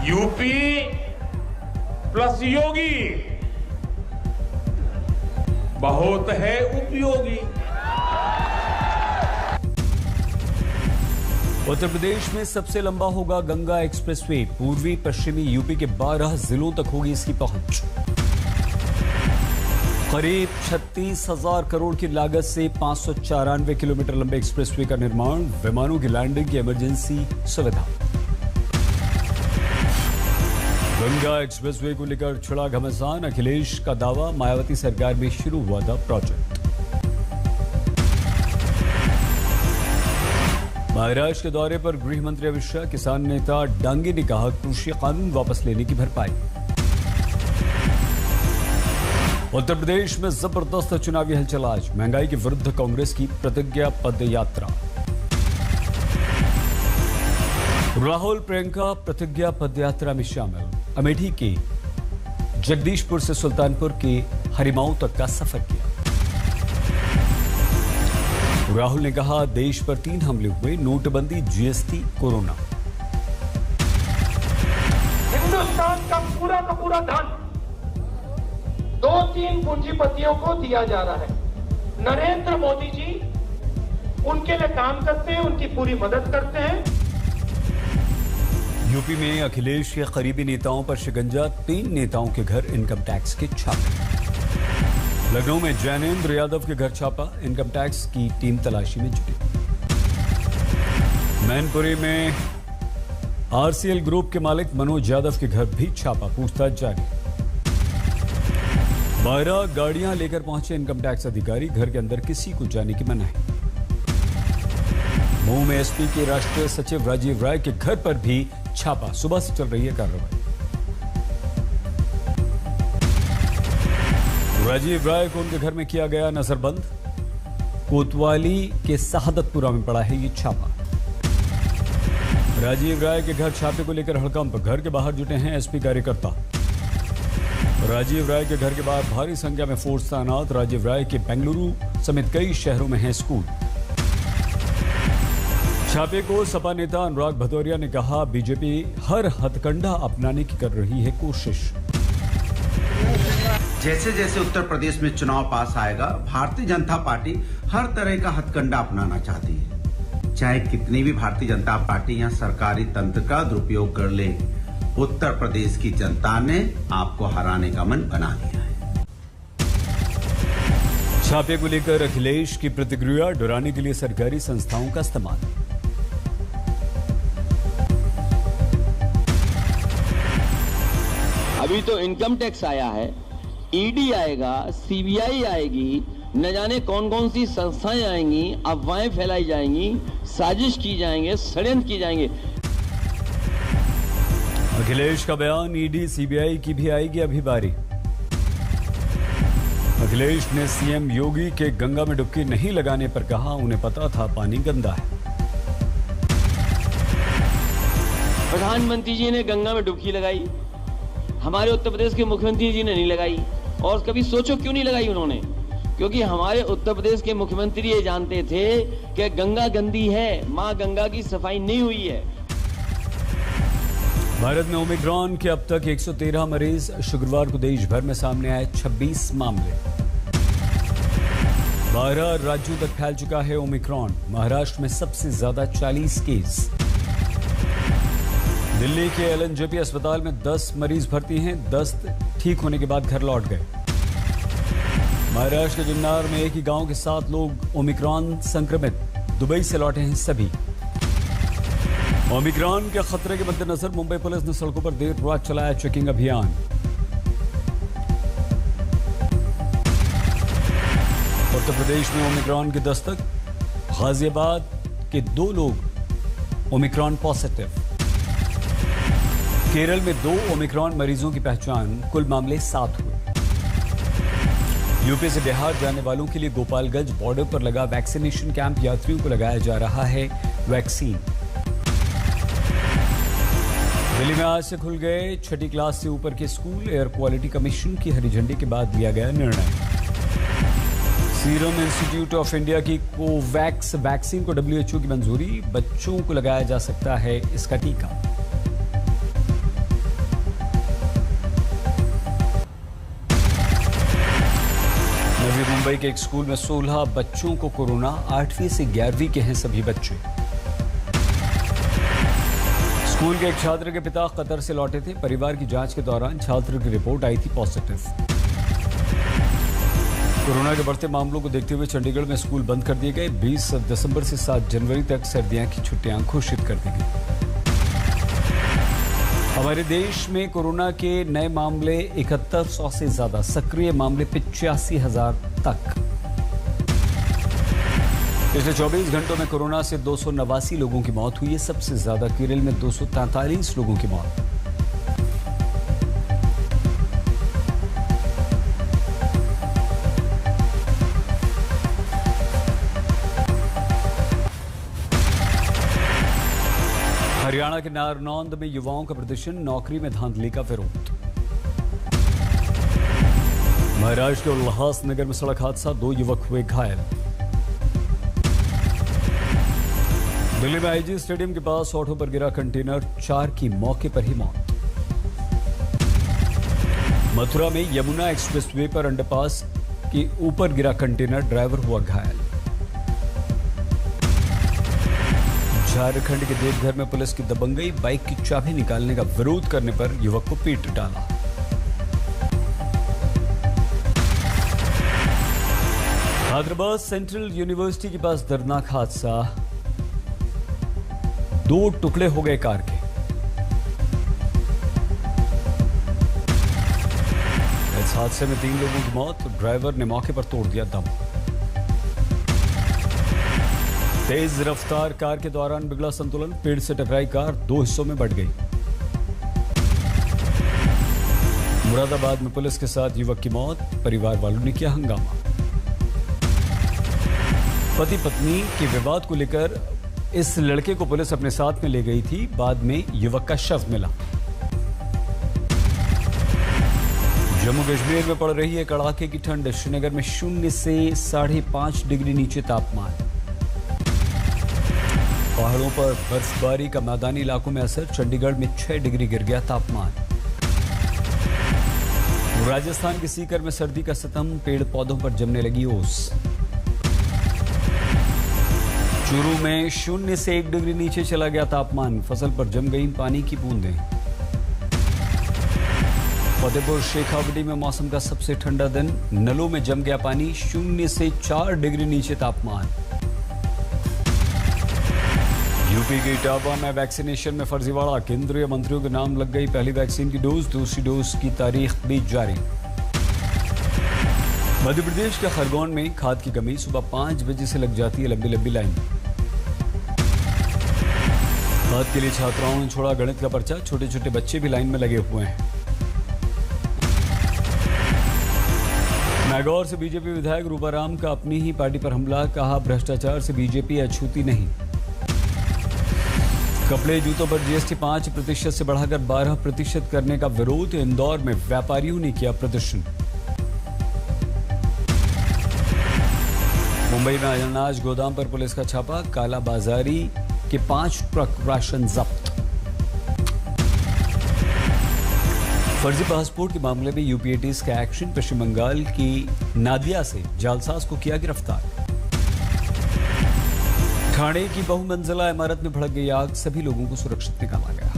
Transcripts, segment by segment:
UP plus योगी बहुत है उपयोगी। उत्तर प्रदेश में सबसे लंबा होगा गंगा एक्सप्रेसवे। पूर्वी पश्चिमी यूपी के 12 जिलों तक होगी इसकी पहुंच। करीब 36,000 करोड़ की लागत से 594 किलोमीटर लंबे एक्सप्रेसवे का निर्माण, विमानों की लैंडिंग की इमरजेंसी सुविधा। गंगा एक्सप्रेसवे को लेकर छिड़ा घमासान, अखिलेश का दावा, मायावती सरकार में शुरू हुआ था प्रोजेक्ट। महाराष्ट्र के दौरे पर गृह मंत्री अमित शाह, किसान नेता डांगे ने कहा कृषि कानून वापस लेने की भरपाई। उत्तर प्रदेश में जबरदस्त चुनावी हलचल आज, महंगाई के विरुद्ध कांग्रेस की प्रतिज्ञा पद यात्रा। राहुल प्रियंका प्रतिज्ञा पद यात्रा में शामिल, अमेठी के जगदीशपुर से सुल्तानपुर के हरिमाऊ तक का सफर किया। राहुल ने कहा देश पर 3 हमले हुए, नोटबंदी, जीएसटी, कोरोना। हिंदुस्तान का पूरा धन 2-3 पूंजीपतियों को दिया जा रहा है। नरेंद्र मोदी जी उनके लिए काम करते हैं, उनकी पूरी मदद करते हैं। यूपी में अखिलेश के करीबी नेताओं पर शिकंजा, 3 नेताओं के घर इनकम टैक्स के छापे। लखनऊ में जैनेंद्र यादव के घर छापा, इनकम टैक्स की टीम तलाशी में जुटी। मैनपुरी में आरसीएल ग्रुप के मालिक मनोज यादव के घर भी छापा, पूछताछ जारी। 12 गाड़ियां लेकर पहुंचे इनकम टैक्स अधिकारी, घर के अंदर किसी को जाने की मनाही। मऊ में एसपी के राष्ट्रीय सचिव राजीव राय के घर पर भी छापा, सुबह से चल रही है कार्रवाई। राजीव राय को उनके घर में किया गया नजरबंद, कोतवाली के शहादतपुरा में पड़ा है ये छापा। राजीव राय के घर छापे को लेकर हड़कंप, घर के बाहर जुटे हैं एसपी कार्यकर्ता। राजीव राय के घर के बाहर भारी संख्या में फोर्स तैनात, राजीव राय के बेंगलुरु समेत कई शहरों में हैं स्कूल। छापे को सपा नेता अनुराग भदौरिया ने कहा बीजेपी हर हथकंडा अपनाने की कर रही है कोशिश। जैसे जैसे उत्तर प्रदेश में चुनाव पास आएगा, भारतीय जनता पार्टी हर तरह का हथकंडा अपनाना चाहती है। चाहे कितनी भी भारतीय जनता पार्टी यहाँ सरकारी तंत्र का दुरुपयोग कर ले, उत्तर प्रदेश की जनता ने आपको हराने का मन बना लिया है। छापे को लेकर अखिलेश की प्रतिक्रिया, डराने के लिए सरकारी संस्थाओं का इस्तेमाल। अभी तो इनकम टैक्स आया है, ईडी आएगा, सीबीआई आएगी, न जाने कौन कौन सी संस्थाएं आएंगी, अफवाहें फैलाई जाएंगी, साजिश की जाएंगे, षड्यंत्र की जाएंगे। अखिलेश का बयान, ईडी सीबीआई की भी आएगी अभी बारी। अखिलेश ने सीएम योगी के गंगा में डुबकी नहीं लगाने पर कहा उन्हें पता था पानी गंदा है। प्रधानमंत्री जी ने गंगा में डुबकी लगाई, हमारे उत्तर प्रदेश के मुख्यमंत्री जी ने नहीं लगाई। और कभी सोचो क्यों नहीं लगाई उन्होंने? क्योंकि हमारे उत्तर प्रदेश के मुख्यमंत्री ये जानते थे कि गंगा गंदी है, मां गंगा की सफाई नहीं हुई है। भारत में ओमिक्रॉन के अब तक 113 मरीज, शुक्रवार को देश भर में सामने आए 26 मामले। 12 राज्यों तक फैल चुका है ओमिक्रॉन, महाराष्ट्र में सबसे ज्यादा 40 केस। दिल्ली के एलएनजेपी अस्पताल में 10 मरीज भर्ती हैं, 10 ठीक होने के बाद घर लौट गए। महाराष्ट्र के जुन्नर में एक ही गांव के 7 लोग ओमिक्रॉन संक्रमित, दुबई से लौटे हैं सभी। ओमिक्रॉन के खतरे के मद्देनजर मुंबई पुलिस ने सड़कों पर देर रात चलाया चेकिंग अभियान। उत्तर प्रदेश में ओमिक्रॉन की दस्तक, गाजियाबाद के 2 लोग ओमिक्रॉन पॉजिटिव। केरल में 2 ओमिक्रॉन मरीजों की पहचान, कुल मामले 7 हुए। यूपी से बिहार जाने वालों के लिए गोपालगंज बॉर्डर पर लगा वैक्सीनेशन कैंप, यात्रियों को लगाया जा रहा है वैक्सीन। दिल्ली में आज से खुल गए 6ठी क्लास से ऊपर के स्कूल, एयर क्वालिटी कमीशन की हरी झंडी के बाद लिया गया निर्णय। सीरम इंस्टीट्यूट ऑफ इंडिया की कोवैक्स वैक्सीन को WHO की मंजूरी, बच्चों को लगाया जा सकता है इसका टीका। नवी मुंबई के एक स्कूल में 16 बच्चों को कोरोना, 8वीं से 11वीं के हैं सभी बच्चे। स्कूल के एक छात्र के पिता कतर से लौटे थे। परिवार की जांच के दौरान छात्र की रिपोर्ट आई थी पॉजिटिव। कोरोना के बढ़ते मामलों को देखते हुए चंडीगढ़ में स्कूल बंद कर दिए गए। 20 दिसंबर से 7 जनवरी तक सर्दियों की छुट्टियां घोषित कर दी गई। हमारे देश में कोरोना के नए मामले 7100 से ज्यादा, सक्रिय मामले 85,000 तक। पिछले 24 घंटों में कोरोना से 289 लोगों की मौत हुई है। सबसे ज्यादा केरल में 243 लोगों की मौत। हरियाणा के नारनौंद में युवाओं का प्रदर्शन, नौकरी में धांधली का विरोध। महाराष्ट्र के उल्लासनगर में सड़क हादसा, 2 युवक हुए घायल। दिल्ली में आईजी स्टेडियम के पास ऑटो पर गिरा कंटेनर, 4 की मौके पर ही मौत। मथुरा में यमुना एक्सप्रेसवे पर अंडरपास के ऊपर गिरा कंटेनर, ड्राइवर हुआ घायल। झारखंड के देवघर में पुलिस की दबंगई, बाइक की चाबी निकालने का विरोध करने पर युवक को पीट डाला। हैदराबाद सेंट्रल यूनिवर्सिटी के पास दर्दनाक हादसा, 2 टुकड़े हो गए कार के। इस हादसे में 3 लोगों की मौत, ड्राइवर ने मौके पर तोड़ दिया दम। तेज रफ्तार कार के दौरान बिगड़ा संतुलन, पेड़ से टकराई कार, 2 हिस्सों में बंट गई। मुरादाबाद में पुलिस के साथ युवक की मौत, परिवार वालों ने किया हंगामा। पति पत्नी के विवाद को लेकर इस लड़के को पुलिस अपने साथ में ले गई थी। बाद में युवक का शव मिला। जम्मू कश्मीर में पड़ रही है कड़ाके की ठंड, श्रीनगर में 0 से 5.5 डिग्री नीचे तापमान। पहाड़ों पर बर्फबारी का मैदानी इलाकों में असर, चंडीगढ़ में 6 डिग्री गिर गया तापमान। राजस्थान के सीकर में सर्दी का सितम, पेड़ पौधों पर जमने लगी ओस। चूरू में 0 से 1 डिग्री नीचे चला गया तापमान, फसल पर जम गई पानी की बूंदें। फतेहपुर शेखावटी में मौसम का सबसे ठंडा दिन, नलों में जम गया पानी, 0 से 4 डिग्री नीचे तापमान। यूपी के इटावा में वैक्सीनेशन में फर्जीवाड़ा, केंद्रीय मंत्रियों के नाम लग गई पहली वैक्सीन की डोज, दूसरी डोज की तारीख भी जारी। मध्य प्रदेश के खरगोन में खाद की कमी, सुबह 5 बजे से लग जाती है लंबी लंबी लाइन। खाद के लिए छात्राओं ने छोड़ा गणित का पर्चा, छोटे छोटे बच्चे भी लाइन में लगे हुए हैं। नागौर से बीजेपी विधायक रूपाराम का अपनी ही पार्टी पर हमला, कहा भ्रष्टाचार से बीजेपी अछूती नहीं। कपड़े जूतों पर जीएसटी 5% से बढ़ाकर 12% करने का विरोध, इंदौर में व्यापारियों ने किया प्रदर्शन। मुंबई में अनाज गोदाम पर पुलिस का छापा, कालाबाजारी के 5 ट्रक राशन जब्त। फर्जी पासपोर्ट के मामले में यूपीएटीज का एक्शन, पश्चिम बंगाल की नादिया से जालसाज को किया गिरफ्तार। ठाणे की बहुमंजिला इमारत में भड़क गई आग, सभी लोगों को सुरक्षित निकाला गया।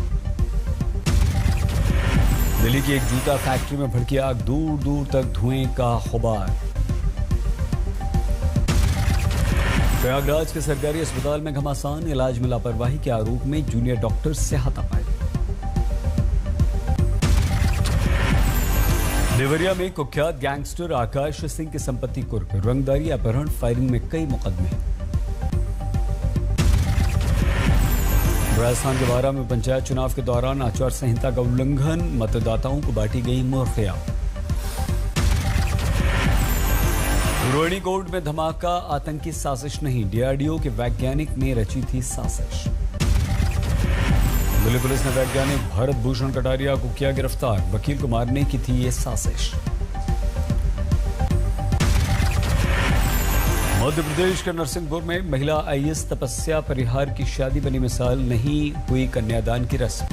दिल्ली की एक जूता फैक्ट्री में भड़की आग, दूर दूर तक धुएं का खुबार। प्रयागराज के सरकारी अस्पताल में घमासान, इलाज में लापरवाही के आरोप में जूनियर डॉक्टर से हाथापाई। देवरिया में कुख्यात गैंगस्टर आकाश सिंह की संपत्ति कुर्क, रंगदारी, अपहरण, फायरिंग में कई मुकदमे। राजस्थान के बारा में पंचायत चुनाव के दौरान आचार संहिता का उल्लंघन, मतदाताओं को बांटी गई मुहर्रियां। रोहिणी कोर्ट में धमाका, आतंकी साजिश नहीं, डीआरडीओ के वैज्ञानिक ने रची थी साजिश। दिल्ली पुलिस ने वैज्ञानिक भारत भूषण कटारिया को किया गिरफ्तार, वकील को मारने की थी ये साजिश। मध्य प्रदेश के नरसिंहपुर में महिला आईएएस तपस्या परिहार की शादी बनी मिसाल, नहीं हुई कन्यादान की रस्म।